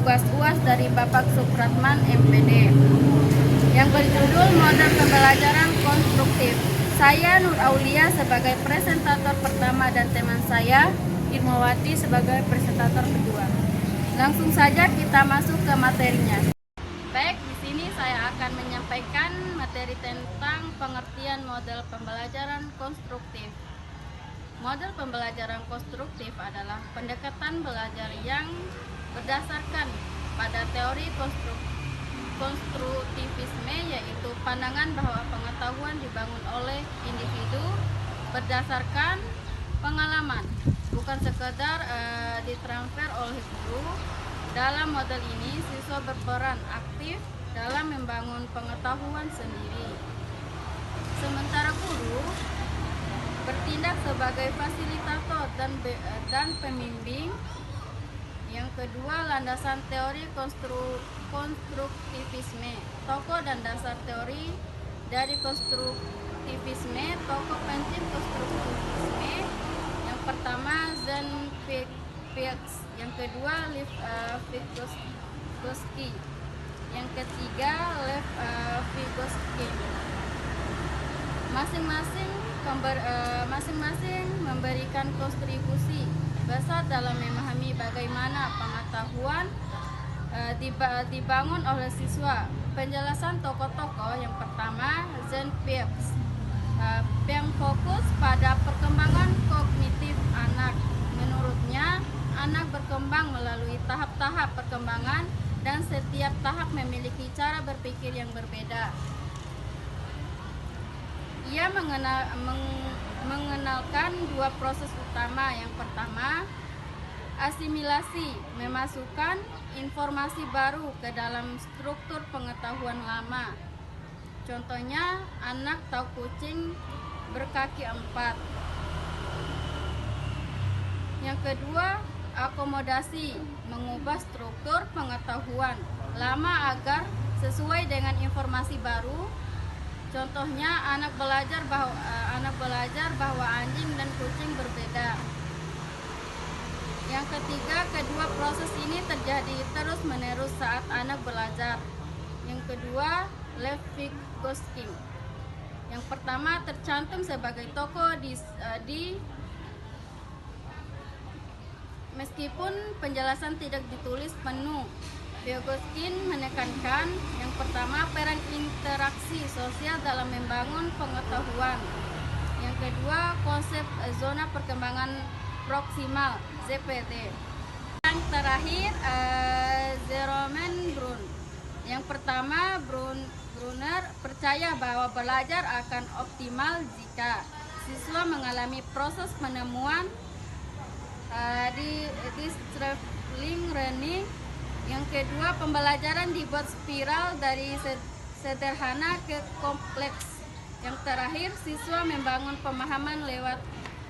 tugas UAS dari Bapak Supratman MPD yang berjudul Model Pembelajaran Konstruktif. Saya Nur Aulia sebagai presentator pertama dan teman saya Irmawati sebagai presentator kedua. Langsung saja kita masuk ke materinya. Baik, di sini saya akan menyampaikan materi tentang pengertian model pembelajaran konstruktif. Model pembelajaran konstruktif adalah pendekatan belajar yang berdasarkan pada teori konstruktivisme, yaitu pandangan bahwa pengetahuan dibangun oleh individu berdasarkan pengalaman, bukan sekedar ditransfer oleh guru. Dalam model ini, siswa berperan aktif dalam membangun pengetahuan sendiri, sementara guru bertindak sebagai fasilitator dan pembimbing. Yang kedua, landasan teori konstruktivisme. Tokoh dan dasar teori dari konstruktivisme. Tokoh penting konstruktivisme. Yang pertama, Jean Piaget. Yang kedua, Lev Vygotsky. Yang ketiga, Lev Vygotsky. Masing-masing memberikan kontribusi besar dalam memahami bagaimana pengetahuan dibangun oleh siswa. Penjelasan tokoh-tokoh: yang pertama, Jean Piaget, yang fokus pada perkembangan kognitif anak. Menurutnya, anak berkembang melalui tahap-tahap perkembangan dan setiap tahap memiliki cara berpikir yang berbeda. Ia mengenalkan dua proses utama. Yang pertama, asimilasi, memasukkan informasi baru ke dalam struktur pengetahuan lama. Contohnya, anak tahu kucing berkaki 4. Yang kedua, akomodasi, mengubah struktur pengetahuan lama agar sesuai dengan informasi baru. Contohnya, anak belajar bahwa anjing dan kucing berbeda. Yang ketiga, kedua proses ini terjadi terus-menerus saat anak belajar. Yang kedua, Lev Vygotsky. Yang pertama tercantum sebagai tokoh di meskipun penjelasan tidak ditulis penuh. Vygotsky menekankan yang pertama, peran interaksi sosial dalam membangun pengetahuan. Yang kedua, konsep zona perkembangan proksimal (ZPT). Yang terakhir, Jerome Bruner. Yang pertama, Bruner percaya bahwa belajar akan optimal jika siswa mengalami proses penemuan di discipline learning. Yang kedua, pembelajaran dibuat spiral dari sederhana ke kompleks. Yang terakhir, siswa membangun pemahaman lewat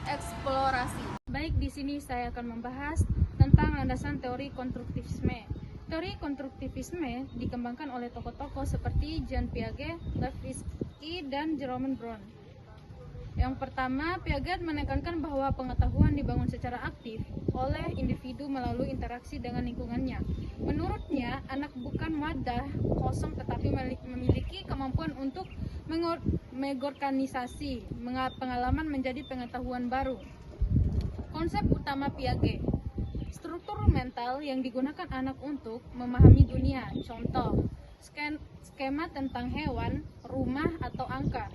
eksplorasi. Baik, di sini saya akan membahas tentang landasan teori konstruktivisme. Teori konstruktivisme dikembangkan oleh tokoh-tokoh seperti Jean Piaget, Lev Vygotsky, dan Jerome Bruner. Yang pertama, Piaget menekankan bahwa pengetahuan dibangun secara aktif oleh individu melalui interaksi dengan lingkungannya. Menurutnya, anak bukan wadah kosong tetapi memiliki kemampuan untuk mengorganisasi pengalaman menjadi pengetahuan baru. Konsep utama Piaget: struktur mental yang digunakan anak untuk memahami dunia. Contoh, skema tentang hewan, rumah, atau angka.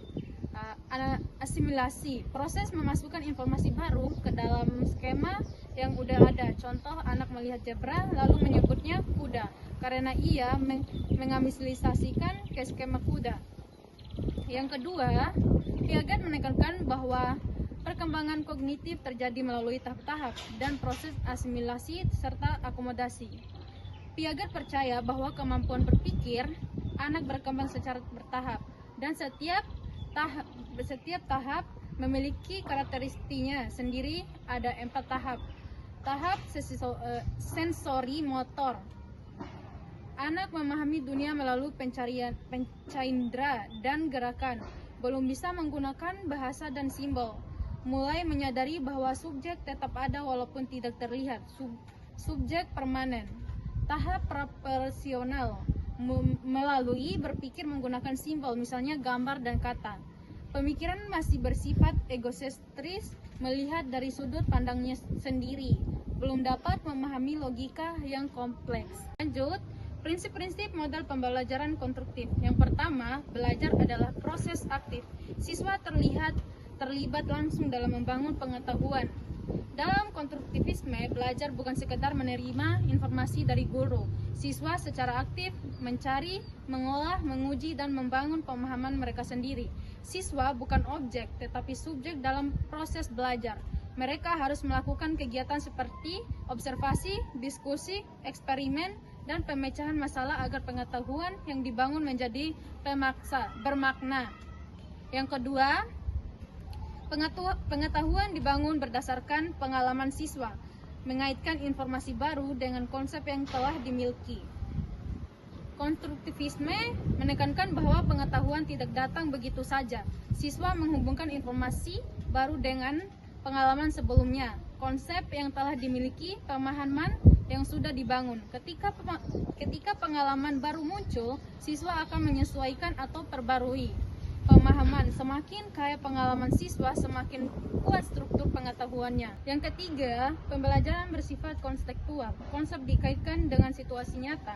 Asimilasi, proses memasukkan informasi baru ke dalam skema yang udah ada. Contoh, anak melihat zebra lalu menyebutnya kuda karena ia mengamisilisasikan ke skema kuda. Yang kedua, Piaget menekankan bahwa perkembangan kognitif terjadi melalui tahap-tahap dan proses asimilasi serta akomodasi. Piaget percaya bahwa kemampuan berpikir anak berkembang secara bertahap dan setiap tahap memiliki karakteristiknya sendiri. Ada 4 tahap. Tahap sensori motor. Anak memahami dunia melalui pencaindera dan gerakan. Belum bisa menggunakan bahasa dan simbol. Mulai menyadari bahwa subjek tetap ada walaupun tidak terlihat. Subjek permanen. Tahap proporsional melalui berpikir menggunakan simbol, misalnya gambar dan kata. Pemikiran masih bersifat egosentris, melihat dari sudut pandangnya sendiri, belum dapat memahami logika yang kompleks. Lanjut, prinsip-prinsip model pembelajaran konstruktif. Yang pertama, belajar adalah proses aktif. Siswa terlibat langsung dalam membangun pengetahuan. Dalam konstruktivisme, belajar bukan sekedar menerima informasi dari guru. Siswa secara aktif mencari, mengolah, menguji, dan membangun pemahaman mereka sendiri. Siswa bukan objek, tetapi subjek dalam proses belajar. Mereka harus melakukan kegiatan seperti observasi, diskusi, eksperimen, dan pemecahan masalah agar pengetahuan yang dibangun menjadi bermakna. Yang kedua, pengetahuan dibangun berdasarkan pengalaman siswa, mengaitkan informasi baru dengan konsep yang telah dimiliki. Konstruktivisme menekankan bahwa pengetahuan tidak datang begitu saja. Siswa menghubungkan informasi baru dengan pengalaman sebelumnya, konsep yang telah dimiliki, pemahaman yang sudah dibangun. Ketika pengalaman baru muncul, siswa akan menyesuaikan atau perbarui pemahaman. Semakin kaya pengalaman siswa, semakin kuat struktur pengetahuannya. Yang ketiga, pembelajaran bersifat konstekstual. Konsep dikaitkan dengan situasi nyata.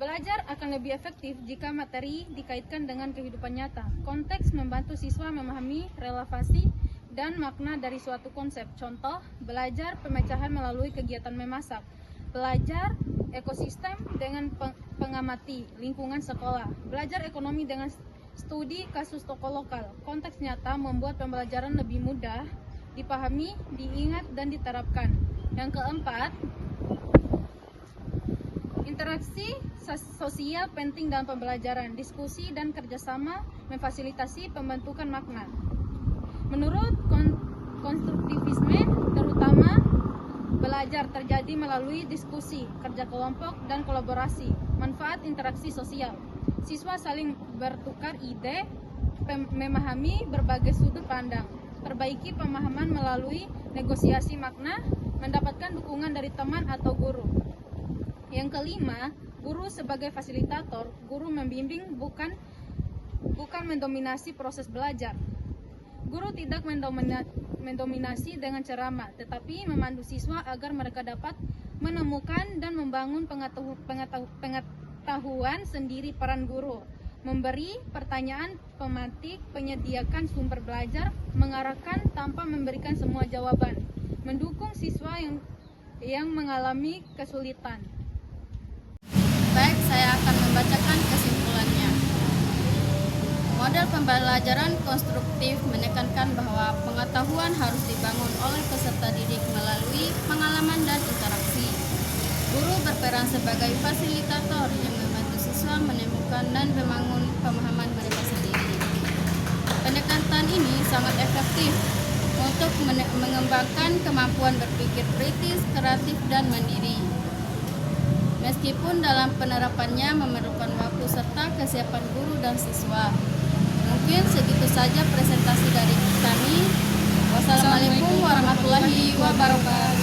Belajar akan lebih efektif jika materi dikaitkan dengan kehidupan nyata. Konteks membantu siswa memahami relevasi dan makna dari suatu konsep. Contoh, belajar pemecahan melalui kegiatan memasak. Belajar ekosistem dengan pengamati lingkungan sekolah. Belajar ekonomi dengan studi kasus toko lokal. Konteks nyata membuat pembelajaran lebih mudah dipahami, diingat, dan diterapkan. Yang keempat, interaksi sosial penting dalam pembelajaran. Diskusi dan kerjasama memfasilitasi pembentukan makna. Menurut konstruktivisme, terutama belajar terjadi melalui diskusi, kerja kelompok, dan kolaborasi. Manfaat interaksi sosial. Siswa saling bertukar ide, memahami berbagai sudut pandang, perbaiki pemahaman melalui negosiasi makna, mendapatkan dukungan dari teman atau guru. Yang kelima, guru sebagai fasilitator. Guru membimbing bukan mendominasi proses belajar. Guru tidak mendominasi dengan ceramah, tetapi memandu siswa agar mereka dapat menemukan dan membangun pengetahuan sendiri. Peran guru memberi pertanyaan pematik, menyediakan sumber belajar, mengarahkan tanpa memberikan semua jawaban, mendukung siswa yang mengalami kesulitan. Baik, saya akan membacakan kesimpulannya. Model pembelajaran konstruktif menekankan bahwa pengetahuan harus dibangun oleh peserta didik melalui pengalaman dan interaksi. Guru berperan sebagai fasilitator yang membantu siswa menemukan dan membangun pemahaman mereka sendiri. Pendekatan ini sangat efektif untuk mengembangkan kemampuan berpikir kritis, kreatif, dan mandiri. Meskipun dalam penerapannya memerlukan waktu serta kesiapan guru dan siswa. Mungkin segitu saja presentasi dari kami. Wassalamualaikum warahmatullahi wabarakatuh.